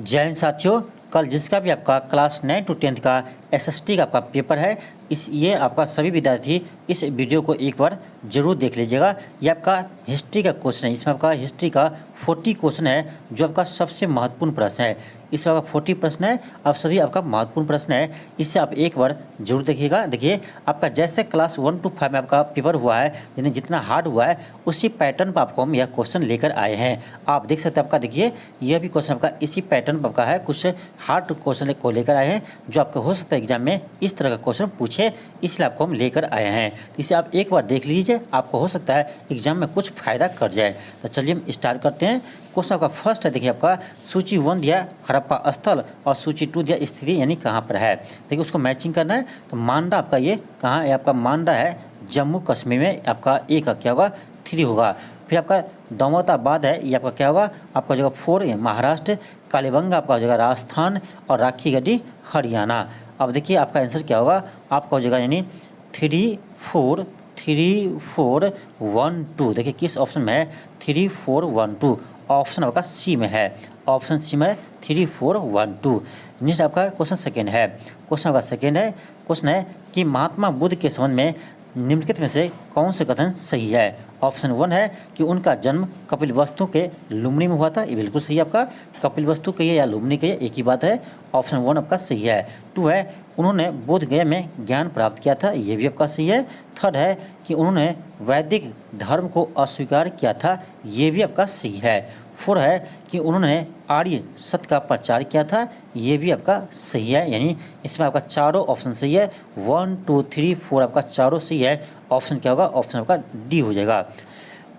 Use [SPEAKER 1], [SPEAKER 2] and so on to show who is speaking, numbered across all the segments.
[SPEAKER 1] जय हिंद साथियों। कल जिसका भी आपका क्लास 9 टू 10 का एसएसटी का आपका पेपर है, ये आपका सभी विद्यार्थी इस वीडियो को एक बार जरूर देख लीजिएगा। ये आपका हिस्ट्री का क्वेश्चन है। इसमें आपका हिस्ट्री का 40 क्वेश्चन है, जो आपका सबसे महत्वपूर्ण प्रश्न है। इसमें आपका 40 प्रश्न है, आप सभी आपका महत्वपूर्ण प्रश्न है। इससे आप एक बार जरूर देखिएगा। देखिए, आपका जैसे क्लास 1 टू 5 में आपका पेपर हुआ है, यानी जितना हार्ड हुआ है उसी पैटर्न पर आपको हम यह क्वेश्चन लेकर आए हैं। आप देख सकते हैं, आपका देखिए यह भी क्वेश्चन आपका इसी पैटर्न पर आपका है। कुछ हार्ड क्वेश्चन को लेकर आए हैं, जो आपका हो सकता है एग्जाम में इस तरह का क्वेश्चन पूछे, इसलिए आपको हम लेकर आए हैं। तो इसे आप एक बार देख लीजिए, आपको हो सकता है एग्जाम में कुछ फायदा कर जाए। तो चलिए हम स्टार्ट करते हैं। क्वेश्चन आपका फर्स्ट है, देखिए आपका सूची 1 दिया हड़प्पा स्थल और सूची 2 दिया स्थिति यानी कहाँ पर है। देखिए उसको मैचिंग करना है। तो मांडा आपका ये कहाँ है, आपका मांडा है जम्मू कश्मीर में। आपका ए का क्या होगा, 3 होगा। फिर आपका दौलताबाद है, ये आपका क्या होगा, आपका जगह 4 महाराष्ट्र। कालीबंगा आपका हो जाएगा राजस्थान और राखी गढ़ी हरियाणा। अब देखिए आपका आंसर क्या होगा, आपका हो जाएगा यानी 3, 4, 3, 4, 1, 2। देखिए किस ऑप्शन में है, 3, 4, 1, 2। ऑप्शन आपका सी में है, ऑप्शन सी में 3, 4, 1, 2। नेक्स्ट आपका क्वेश्चन सेकेंड है। क्वेश्चन आपका सेकेंड है, क्वेश्चन है कि महात्मा बुद्ध के संबंध में निम्नलिखित में से कौन से कथन सही है। ऑप्शन 1 है कि उनका जन्म कपिलवस्तु के लुम्बिनी में हुआ था, ये बिल्कुल सही है आपका। कपिलवस्तु कहिए या लुम्बिनी कहिए, एक ही बात है। ऑप्शन 1 आपका सही है। 2 है उन्होंने बोध गया में ज्ञान प्राप्त किया था, ये भी आपका सही है। 3rd है कि उन्होंने वैदिक धर्म को अस्वीकार किया था, ये भी आपका सही है। 4 है कि उन्होंने आर्य सत्य का प्रचार किया था, ये भी आपका सही है। यानी इसमें आपका चारों ऑप्शन सही है। 1, 2, 3, 4 आपका चारों सही है। ऑप्शन क्या होगा, ऑप्शन आपका डी हो जाएगा।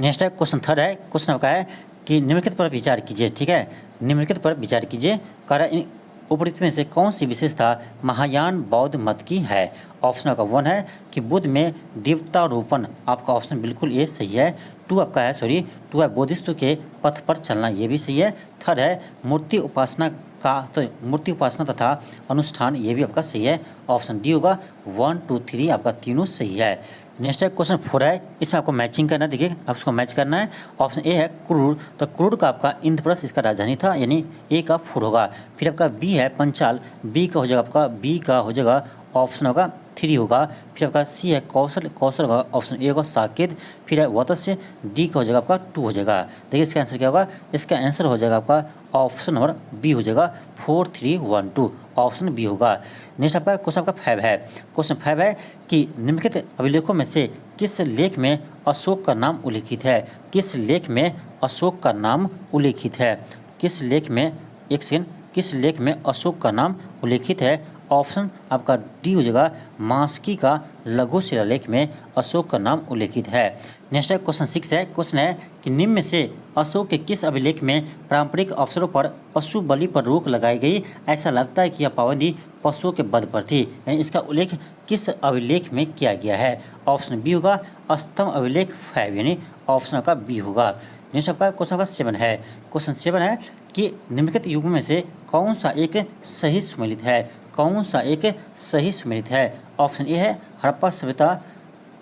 [SPEAKER 1] नेक्स्ट है क्वेश्चन 3rd है। क्वेश्चन आपका है कि निम्नलिखित पर विचार कीजिए। ठीक है, निम्नलिखित पर विचार कीजिए। कार्य उपरोक्त में से कौन सी विशेषता महायान बौद्ध मत की है। ऑप्शन आपका 1 है कि बुद्ध में देवतारोपण, आपका ऑप्शन बिल्कुल ये सही है। 2 आपका है 2 है बोधिसत्व के पथ पर चलना, ये भी सही है। 3rd है मूर्ति उपासना का, तो मूर्ति उपासना तथा अनुष्ठान, ये भी आपका सही है। ऑप्शन डी होगा। 1, 2, 3 आपका तीनों सही है। नेक्स्ट है क्वेश्चन 4 है, इसमें आपको मैचिंग करना है। देखिए आप उसको मैच करना है। ऑप्शन ए है क्रूर, तो क्रूर का आपका इंद्रप्रस्थ इसका राजधानी था, यानी ए का 4 होगा। फिर आपका बी है पंचाल, बी का हो जाएगा आपका, बी का हो जाएगा ऑप्शन होगा 3 होगा। फिर आपका सी है कौशल, कौशल होगा ऑप्शन ए होगा साकेत। फिर है वत्स्य, डी का हो जाएगा आपका 2 हो जाएगा। देखिए इसका आंसर क्या होगा, इसका आंसर हो जाएगा आपका ऑप्शन नंबर बी हो जाएगा 4, 3, 1, 2। ऑप्शन बी होगा। नेक्स्ट आपका क्वेश्चन आपका 5 है। क्वेश्चन 5 है कि निम्नलिखित अभिलेखों में से किस लेख में अशोक का नाम उल्लिखित है। किस लेख में अशोक का नाम उल्लिखित है, किस लेख में, एक सेकेंड, किस लेख में अशोक का नाम उल्लिखित है। ऑप्शन आपका डी हो जाएगा, मास्की का लघु शिलालेख में अशोक का नाम उल्लेखित है। नेक्स्ट है क्वेश्चन 6 है। क्वेश्चन है कि निम्न में से अशोक के किस अभिलेख में पारंपरिक अवसरों पर पशु बलि पर रोक लगाई गई। ऐसा लगता है कि यह पाबंदी पशुओं के वध पर थी, यानी इसका उल्लेख किस अभिलेख में किया गया है। ऑप्शन बी होगा अष्टम अभिलेख 5, यानी ऑप्शन आपका बी होगा। नेक्स्ट आपका क्वेश्चन आपका 7 है। क्वेश्चन 7 है कि निम्नलिखित युगों में से कौन सा एक सही सुमेलित है, कौन सा एक सही सुमेलित है। ऑप्शन ए है हड़प्पा सभ्यता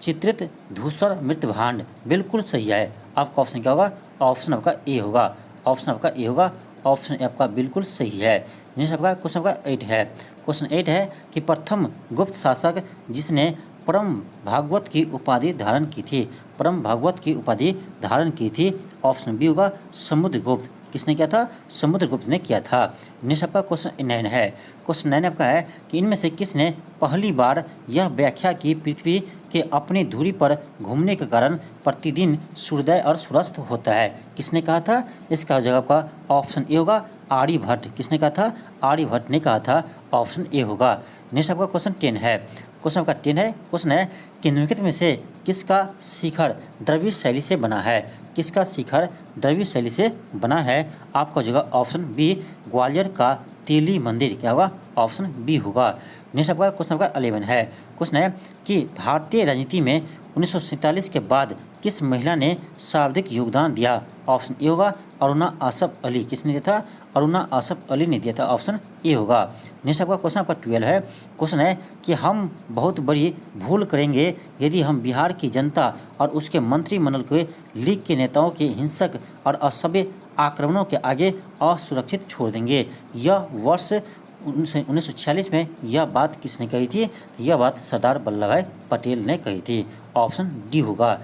[SPEAKER 1] चित्रित धूसर मृत भांड, बिल्कुल सही है। आपका ऑप्शन क्या होगा, ऑप्शन आपका ए होगा, ऑप्शन आपका ए होगा। ऑप्शन आपका बिल्कुल सही है। नेक्स्ट आपका क्वेश्चन आपका 8 है। क्वेश्चन 8 है कि प्रथम गुप्त शासक जिसने परम भागवत की उपाधि धारण की थी, परम भागवत की उपाधि धारण की थी। ऑप्शन बी होगा समुद्रगुप्त। किसने किया था, समुद्रगुप्त ने किया था। नेक्स्ट आपका क्वेश्चन 9 है। क्वेश्चन 9 आपका है कि इनमें से किसने पहली बार यह व्याख्या की पृथ्वी के अपनी धुरी पर घूमने के कारण प्रतिदिन सूर्योदय और सूर्यास्त होता है। किसने कहा था, इसका जगह आपका ऑप्शन ए होगा आर्यभट्ट। किसने कहा था, आर्यभट्ट ने कहा था। ऑप्शन ए होगा। नेक्स्ट आपका क्वेश्चन 10 है। क्वेश्चन आपका 10 है। क्वेश्चन है कि निम्नलिखित में से किसका शिखर द्रविड़ शैली से बना है, किसका शिखर द्रविड़ शैली से बना है। आपका जगह ऑप्शन बी ग्वालियर का तेली मंदिर, क्या होगा, ऑप्शन बी होगा। नेक्स्ट आपका क्वेश्चन आपका 11 है। क्वेश्चन है कि भारतीय राजनीति में 1947 के बाद किस महिला ने सर्वाधिक योगदान दिया। ऑप्शन ए होगा अरुणा आसफ अली। किसने दिया था, अरुणा आसफ अली ने दिया था। ऑप्शन ए होगा। नेक्स्ट आपका क्वेश्चन आपका 12 है। क्वेश्चन है कि हम बहुत बड़ी भूल करेंगे यदि हम बिहार की जनता और उसके मंत्रिमंडल के लीग के नेताओं के हिंसक और असभ्य आक्रमणों के आगे असुरक्षित छोड़ देंगे। यह वर्ष 1946 में यह बात किसने कही थी? यह बात सरदार वल्लभ भाई पटेल ने कही थी। ऑप्शन डी होगा।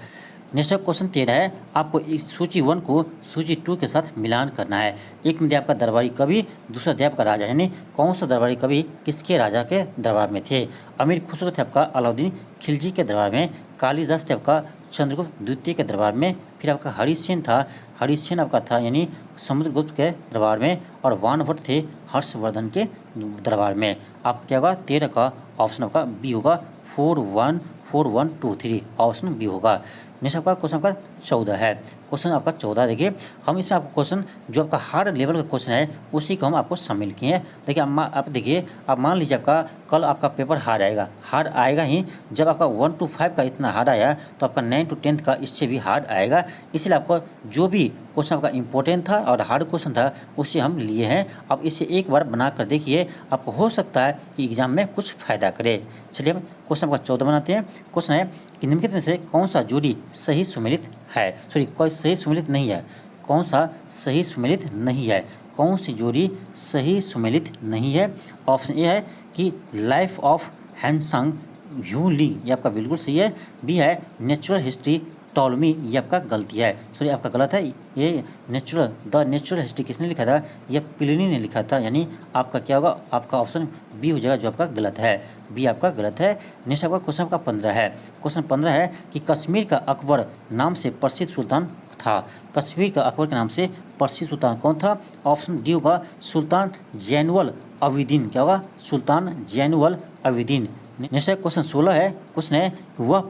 [SPEAKER 1] नेक्स्ट क्वेश्चन 13 है, आपको सूची 1 को सूची 2 के साथ मिलान करना है। एक में दिया आपका दरबारी कवि, दूसरा दिया आपका राजा, यानी कौन सा दरबारी कवि किसके राजा के दरबार में थे? अमीर खुसरो थे आपका अलाउद्दीन खिलजी के दरबार में, कालिदास थे आपका चंद्रगुप्त द्वितीय के दरबार में, फिर आपका हरिसेन था, हरिसेन आपका था यानी समुद्रगुप्त के दरबार में, और वानभट्ट थे हर्षवर्धन के दरबार में। आपका क्या होगा? 13 का ऑप्शन आपका बी होगा, 414123 ऑप्शन बी होगा। नेक्स्ट आपका क्वेश्चन आपका 14 है। क्वेश्चन आपका 14 देखिए, हम इसमें आपको क्वेश्चन जो आपका हार्ड लेवल का क्वेश्चन है उसी को हम आपको शामिल किए हैं। देखिए आप देखिए, आप मान लीजिए आपका कल आपका पेपर हार्ड आएगा, हार्ड आएगा ही। जब आपका 1 to 5 का इतना हार्ड आया तो आपका 9 to 10 का इससे भी हार्ड आएगा। इसलिए आपको जो भी क्वेश्चन आपका इंपॉर्टेंट था और हार्ड क्वेश्चन था उसे हम लिए हैं। अब इसे एक बार बना कर देखिए, आपको हो सकता है कि एग्जाम में कुछ फ़ायदा करे। चलिए हम क्वेश्चन आपका 14 बनाते हैं। क्वेश्चन है कि निम्नलिखित में से कौन सा जोड़ी सही सुमेलित है? सॉरी, कोई सही सुमेलित नहीं है। कौन सा सही सुमेलित नहीं है? कौन सी जोड़ी सही सुमेलित नहीं है? ऑप्शन ए है कि लाइफ ऑफ हैंसंग ह्यू ली, ये आपका बिल्कुल सही है। बी है नेचुरल हिस्ट्री टॉलमी, ये आपका गलती है, सॉरी आपका गलत है। ये द नेचुरल हिस्ट्री किसने लिखा था? ये प्लिनी ने लिखा था, यानी आपका क्या होगा? आपका ऑप्शन बी हो जाएगा जो आपका गलत है। बी आपका गलत है। नेक्स्ट आपका क्वेश्चन आपका 15 है। क्वेश्चन 15 है कि कश्मीर का अकबर नाम से प्रसिद्ध सुल्तान था। कश्मीर का अकबर के नाम से प्रसिद्ध सुल्तान कौन था? ऑप्शन डी होगा सुल्तान जैनुल अबिदीन। क्या होगा? सुल्तान जैनुल अबिदीन। नेक्स्ट क्वेश्चन 16 है। क्वेश्चन है कि वह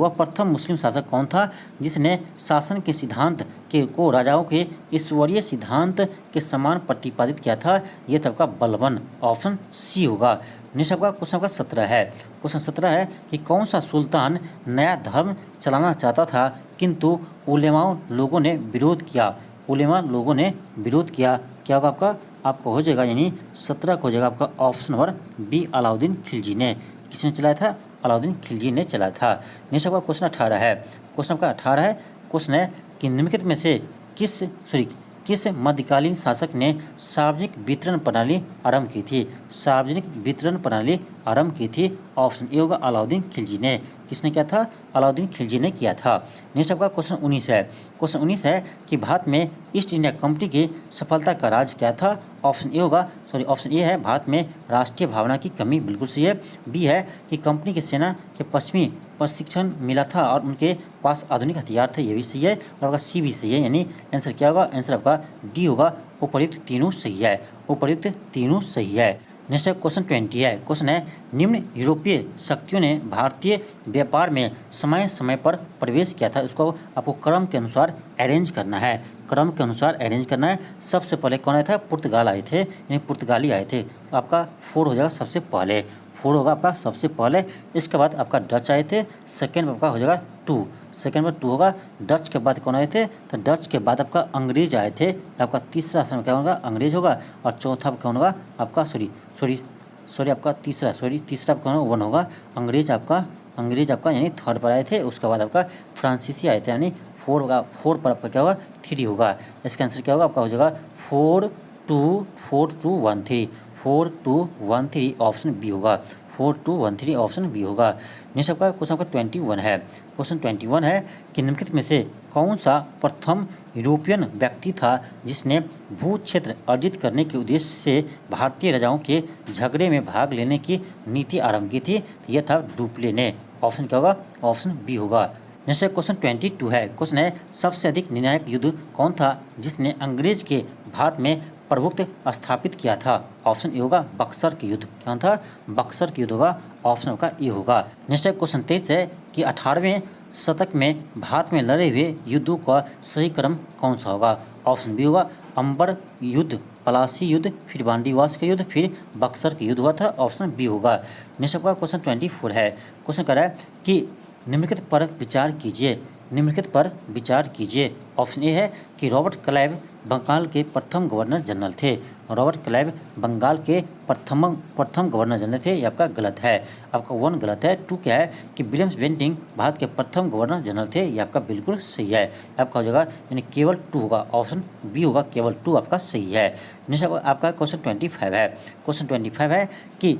[SPEAKER 1] प्रथम मुस्लिम शासक कौन था जिसने शासन के सिद्धांत को राजाओं के ईश्वरीय सिद्धांत के समान प्रतिपादित किया था? यह था आपका बलबन। ऑप्शन सी होगा। नेक्स्ट आपका क्वेश्चन आपका 17 है। क्वेश्चन 17 है कि कौन सा सुल्तान नया धर्म चलाना चाहता था किंतु उलेमा लोगों ने विरोध किया? उलेमा लोगों ने विरोध किया। क्या होगा आपका हो जाएगा, यानी 17 को हो जाएगा आपका option number B, Alauddin Khilji ने। किसने चलाया था? अलाउद्दीन खिलजी ने चलाया था। नेक्स्ट आपका क्वेश्चन 18 है। क्वेश्चन आपका 18 है। क्वेश्चन है कि निम्नलिखित में से किस मध्यकालीन शासक ने सार्वजनिक वितरण प्रणाली आरंभ की थी? सार्वजनिक वितरण प्रणाली आरंभ की थी। ऑप्शन ए होगा अलाउद्दीन खिलजी ने। किसने किया था? अलाउद्दीन खिलजी ने किया था। नेक्स्ट आपका क्वेश्चन 19 है। क्वेश्चन 19 है कि भारत में ईस्ट इंडिया कंपनी की सफलता का राज क्या था? ऑप्शन ए होगा, ऑप्शन ए है भारत में राष्ट्रीय भावना की कमी, बिल्कुल सही है। बी है कि कंपनी की सेना के पश्चिमी प्रशिक्षण मिला था और उनके पास आधुनिक हथियार थे, ये भी सही है। और आपका सी भी सही है, यानी आंसर क्या होगा? आंसर आपका डी होगा, उपर्युक्त तीनों सही है। उपर्युक्त तीनों सही है। नेक्स्ट क्वेश्चन 20 है। क्वेश्चन है निम्न यूरोपीय शक्तियों ने भारतीय व्यापार में समय समय पर प्रवेश किया था। उसको आपको क्रम के अनुसार अरेंज करना है। क्रम के अनुसार अरेंज करना है। सबसे पहले कौन आया था? पुर्तगाल आए थे, यानी पुर्तगाली आए थे। आपका 4 हो जाएगा सबसे पहले, 4 होगा आपका सबसे पहले। इसके बाद आपका डच आए थे, सेकेंड में आपका हो जाएगा 2, सेकेंड में 2 होगा। डच के बाद कौन आए थे? तो डच के बाद आपका अंग्रेज आए थे। आपका तीसरा स्थान क्या होगा? अंग्रेज होगा। और चौथा कौन होगा? आपका आपका तीसरा आपका 1 होगा। अंग्रेज आपका यानी थर्ड पर आए थे। उसके बाद आपका फ्रांसीसी आए थे, यानी 4 होगा। 4 पर आपका क्या होगा? 3 होगा। इसका आंसर क्या होगा? आपका हो जाएगा 4213 4213 ऑप्शन बी होगा। 4213 ऑप्शन बी होगा। नेक्स्ट आपका क्वेश्चन आपका 21 है। क्वेश्चन 21 है कि निम्नलिखित में से कौन सा प्रथम यूरोपियन व्यक्ति था जिसने भू क्षेत्र अर्जित करने के उद्देश्य से भारतीय राजाओं के झगड़े में भाग लेने की नीति आरंभ की थी? यह था डुप्ले ने। ऑप्शन क्या होगा? ऑप्शन बी होगा। नेक्स्ट क्वेश्चन 22 है। क्वेश्चन है सबसे अधिक निर्णायक युद्ध कौन था जिसने अंग्रेज के भारत में प्रभुत्व स्थापित किया था? ऑप्शन ए होगा बक्सर के युद्ध। क्या था? बक्सर के युद्ध होगा। ऑप्शन का ए होगा। नेक्स्ट क्वेश्चन 23 है कि 18वें शतक में भारत में लड़े हुए युद्धों का सही क्रम कौन सा होगा? ऑप्शन बी होगा अंबर युद्ध, पलासी युद्ध, फिर बांडीवास का युद्ध, फिर बक्सर का युद्ध हुआ था। ऑप्शन बी होगा। नेक्स्ट आपका क्वेश्चन 24 है। क्वेश्चन कह रहा है कि निम्नलिखित पर विचार कीजिए निम्नलिखित पर विचार कीजिए। ऑप्शन ए है कि रॉबर्ट क्लाइव बंगाल के प्रथम गवर्नर जनरल थे। रॉबर्ट क्लाइव बंगाल के प्रथम गवर्नर जनरल थे, ये आपका गलत है। आपका 1 गलत है। 2 क्या है कि विलियम्स बेंटिंग भारत के प्रथम गवर्नर जनरल थे, ये आपका बिल्कुल सही है। आपका हो जाएगा यानी केवल 2 होगा, ऑप्शन बी होगा, केवल 2 आपका सही है। नेक्स्ट आपका क्वेश्चन 25 है। क्वेश्चन 25 है कि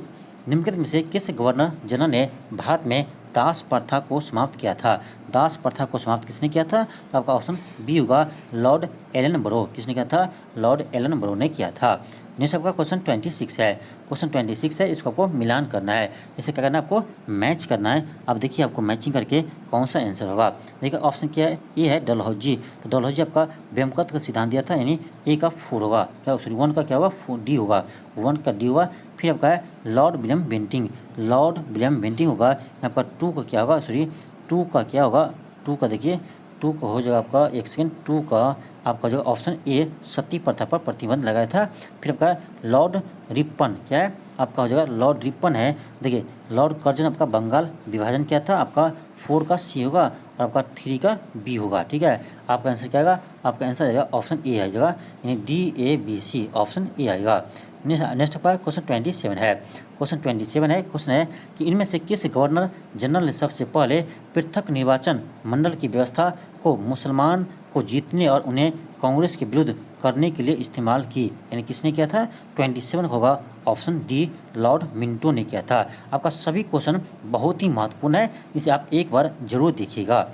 [SPEAKER 1] निम्नलिखित में से किस गवर्नर जनरल ने भारत में दास प्रथा को समाप्त किया था। दास प्रथा को समाप्त किसने किया था? तो आपका ऑप्शन बी होगा, लॉर्ड एलन बरो। किसने किया था? लॉर्ड एलन बरो ने किया था। नेक्स्ट आपका क्वेश्चन 26 है। क्वेश्चन 26 है, इसको आपको मिलान करना है। इसे क्या करना है? आपको मैच करना है। अब देखिए आपको मैचिंग करके कौन सा आंसर होगा। देखिए ऑप्शन क्या है? ये है डलहौजी। तो डलहौजी आपका ब्रह्मकत्व का सिद्धांत दिया था, यानी ए का 4 होगा। क्या सॉरी 1 का क्या होगा? डी होगा। 1 का डी होगा। फिर आपका है Lord William Bentinck. Lord William Bentinck होगा। यहाँ पर 2 का क्या होगा? सॉरी 2 का क्या होगा? 2 का देखिए 2 का हो जाएगा आपका, एक सेकेंड, 2 का आपका जो ऑप्शन ए सती प्रथा पर प्रतिबंध लगाया था। फिर आपका लॉर्ड रिपन क्या है? आपका हो जाएगा लॉर्ड रिपन है। देखिए लॉर्ड कर्जन आपका बंगाल विभाजन किया था। आपका 4 का सी होगा और आपका 3 का बी होगा। ठीक है, आपका आंसर क्या आएगा? आपका आंसर आएगा ऑप्शन ए आ जाएगा, यानी DABC ऑप्शन ए आएगा। नेक्स्ट आपका क्वेश्चन 27 है। क्वेश्चन 27 है, क्वेश्चन है कि इनमें से किस गवर्नर जनरल ने सबसे पहले पृथक निर्वाचन मंडल की व्यवस्था को मुसलमान को जीतने और उन्हें कांग्रेस के विरुद्ध करने के लिए इस्तेमाल की? यानी किसने किया था? 27 होगा, ऑप्शन डी, लॉर्ड मिंटो ने किया था। आपका सभी क्वेश्चन बहुत ही महत्वपूर्ण है, इसे आप एक बार जरूर देखिएगा।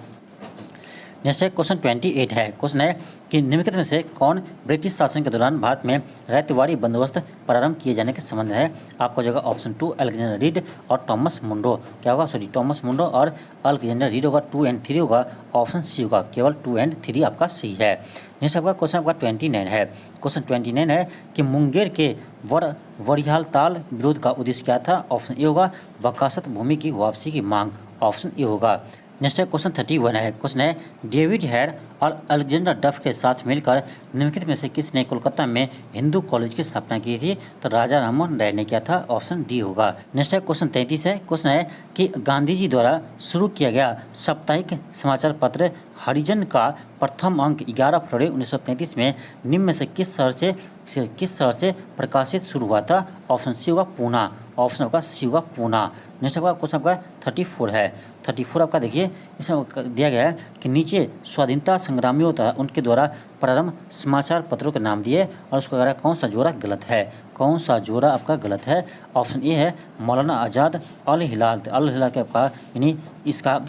[SPEAKER 1] नेक्स्ट है क्वेश्चन 28 है। क्वेश्चन है कि निम्नलिखित में से कौन ब्रिटिश शासन के दौरान भारत में रैयतवाड़ी बंदोबस्त प्रारंभ किए जाने के संबंध है? आपको जगह ऑप्शन 2 अलेक्जेंडर रीड और टॉमस मुंडो। क्या होगा? सॉरी टॉमस मुंडो और अलेक्जेंडर रीड होगा। 2 और 3 होगा, ऑप्शन सी होगा, केवल 2 और 3 आपका सही है। नेक्स्ट आपका क्वेश्चन आपका 29 है। क्वेश्चन 29 है कि मुंगेर के वड़ियाल ताल विरोध का उद्देश्य क्या था? ऑप्शन ए होगा, बकासत भूमि की वापसी की मांग, ऑप्शन ए होगा। नेक्स्ट है क्वेश्चन 31 है। क्वेश्चन है डेविड हेयर और अलेक्जेंडर डफ के साथ मिलकर निम्नलिखित में से किसने कोलकाता में हिंदू कॉलेज की स्थापना की थी? तो राजा राममोहन राय ने किया था, ऑप्शन डी होगा। नेक्स्ट है क्वेश्चन 33 है। क्वेश्चन है कि गांधी जी द्वारा शुरू किया गया साप्ताहिक समाचार पत्र हरिजन का प्रथम अंक 11 फरवरी 1933 में निम्न में से किस शहर से प्रकाशित शुरू हुआ था? ऑप्शन सी होगा, पूना, ऑप्शन आपका सी होगा, पूना। नेक्स्ट आपका क्वेश्चन आपका 34 है। 34 आपका देखिए, इसमें दिया गया है कि नीचे स्वाधीनता संग्रामियों था उनके द्वारा प्रारंभ समाचार पत्रों के नाम दिए और उसको अगर कौन सा जोड़ा गलत है? कौन सा जोड़ा आपका गलत है? ऑप्शन ए है मौलाना आज़ाद अल हिलाल। अल हिलाल के आपका यानी इसका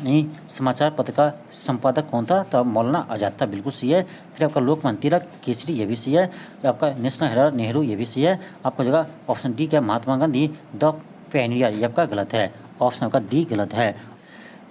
[SPEAKER 1] समाचार पत्र का संपादक कौन था? तो मौलाना आज़ाद था, बिल्कुल सही है। फिर आपका लोकमान्य तिलक, केसरी, ये भी सही है। आपका नेशनल हेराल्ड, नेहरू, ये भी सही है। आपका जगह ऑप्शन डी क्या महात्मा गांधी द पैनियर, ये आपका गलत है, ऑप्शन आपका डी गलत है।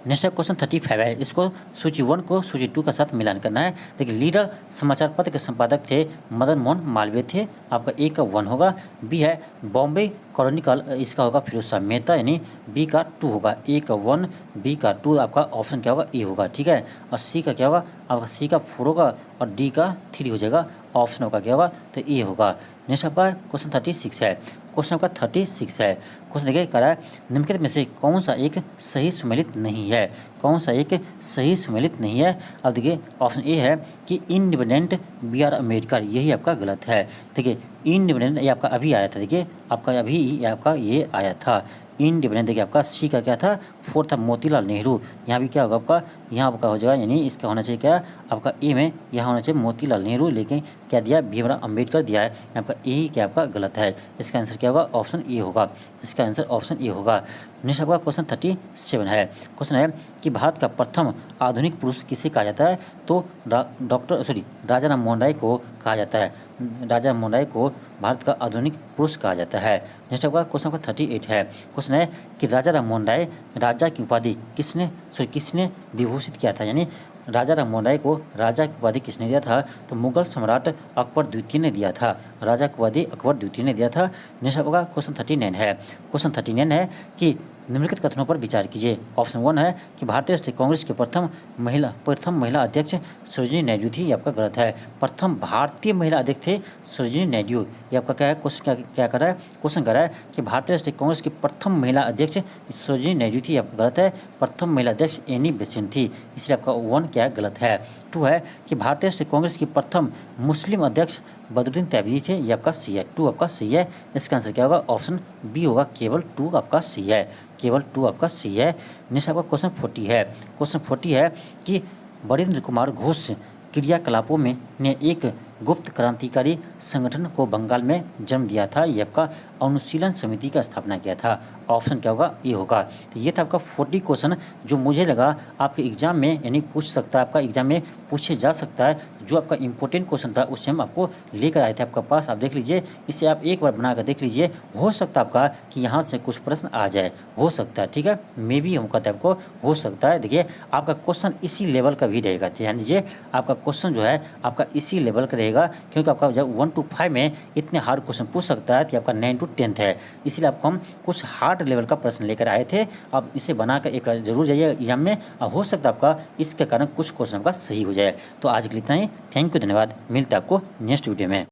[SPEAKER 1] नेक्स्ट क्वेश्चन 35 है। इसको सूची 1 को सूची 2 के साथ मिलान करना है। देखिए लीडर समाचार पत्र के संपादक थे मदन मोहन मालवीय थे। आपका ए का 1 होगा। बी है बॉम्बे क्रॉनिकल, इसका होगा फिरोज शाह मेहता, यानी बी का 2 होगा। ए का 1, बी का 2, आपका ऑप्शन क्या होगा? ए होगा। ठीक है, और सी का क्या होगा? आपका सी का 4 होगा और डी का 3 हो जाएगा, ऑप्शन आपका क्या होगा? तो ए होगा। नेक्स्ट आपका क्वेश्चन 36 है। क्वेश्चन आपका 36 है। क्वेश्चन देखिए कह रहा है निम्नलिखित में से कौन सा एक सही सुमेलित नहीं है? कौन सा एक सही सुमेलित नहीं है? अब देखिए ऑप्शन ए है कि इंडिपेंडेंट बी आर अम्बेडकर, यही आपका गलत है। देखिए इंडिपेंडेंट ये आपका अभी आया था, देखिए आपका अभी आपका ये आया था इंडिपेंडेंट। देखिए आपका सी का क्या था? 4 था मोतीलाल नेहरू। यहाँ भी क्या होगा आपका? यहाँ आपका हो जाएगा, यानी इसका होना चाहिए क्या? आपका ए में यहाँ होना चाहिए मोतीलाल नेहरू, लेकिन क्या दिया? भीमराव अम्बेडकर दिया है। यहाँ पर ए ही क्या आपका गलत है। इसका आंसर क्या होगा? ऑप्शन ए होगा। इसका आंसर ऑप्शन ए होगा। नेक्स्ट आपका क्वेश्चन 37 है। क्वेश्चन है कि भारत का प्रथम आधुनिक पुरुष किसे कहा जाता है? तो राजा राम मोहन राय को कहा जाता है। राजा राम मोहन राय को भारत का आधुनिक पुरुष कहा जाता है। नेक्स्ट आपका क्वेश्चन आपका 38 है। क्वेश्चन है कि राजा राम मोहन राय राजा की उपाधि किसने विभूषित किया था? यानी राजा राम मोहन राय को राजा की उपाधि किसने दिया था? तो मुगल सम्राट अकबर द्वितीय ने दिया था। राजा की उपाधि अकबर द्वितीय ने दिया था। नेक्स्ट आपका क्वेश्चन 39 है। क्वेश्चन 39 है कि निम्नलिखित कथनों पर विचार कीजिए। ऑप्शन 1 है कि भारतीय राष्ट्रीय कांग्रेस के प्रथम महिला अध्यक्ष सरोजिनी नायडू थी, ये आपका गलत है। प्रथम भारतीय महिला अध्यक्ष थे सरोजिनी नायडू, ये आपका क्या है क्वेश्चन, क्या कर रहा है, क्वेश्चन कर रहा है कि भारतीय राष्ट्रीय कांग्रेस की प्रथम महिला अध्यक्ष सरोजिनी नायडू थी, आपका गलत है। प्रथम महिला अध्यक्ष एनी बेसेंट थी, इसलिए आपका 1 क्या है, गलत है। 2 है कि भारतीय राष्ट्रीय कांग्रेस की प्रथम मुस्लिम अध्यक्ष बदरुद्दीन तैयबी थे, ये आपका सही है। 2 आपका सही है। इसका आंसर क्या होगा, ऑप्शन बी होगा, केवल 2 आपका सही है, केवल 2 आपका सही है। नेक्स्ट आपका क्वेश्चन 40 है। क्वेश्चन 40 है कि बरिंद्र कुमार घोष क्रियाकलापों में ने एक गुप्त क्रांतिकारी संगठन को बंगाल में जन्म दिया था, ये आपका अनुशीलन समिति का स्थापना किया था। ऑप्शन क्या होगा, ये होगा। तो ये था आपका 40 क्वेश्चन जो मुझे लगा आपके एग्जाम में यानी पूछ सकता है, आपका एग्जाम में पूछे जा सकता है। जो आपका इंपॉर्टेंट क्वेश्चन था उससे हम आपको लेकर आए थे आपका पास, आप देख लीजिए, इसे आप एक बार बनाकर देख लीजिए, हो सकता है आपका कि यहाँ से कुछ प्रश्न आ जाए, हो सकता है, ठीक है, मे बी हम कहते हैं आपको हो सकता है। देखिए आपका क्वेश्चन इसी लेवल का भी रहेगा, ध्यान दीजिए, आपका क्वेश्चन जो है आपका इसी लेवल का रहेगा, क्योंकि आपका जब 1 to 5 में इतने हार्ड क्वेश्चन पूछ सकता है तो आपका 9 to 10 है, इसलिए आपको हम कुछ हार्ड लेवल का प्रश्न लेकर आए थे। आप इसे बनाकर एक बार जरूर जाइए एग्जाम में, हो सकता है आपका इसके कारण कुछ क्वेश्चन आपका सही हो जाए। तो आज के लिए इतना ही, थैंक यू, धन्यवाद, मिलते हैं आपको नेक्स्ट वीडियो में।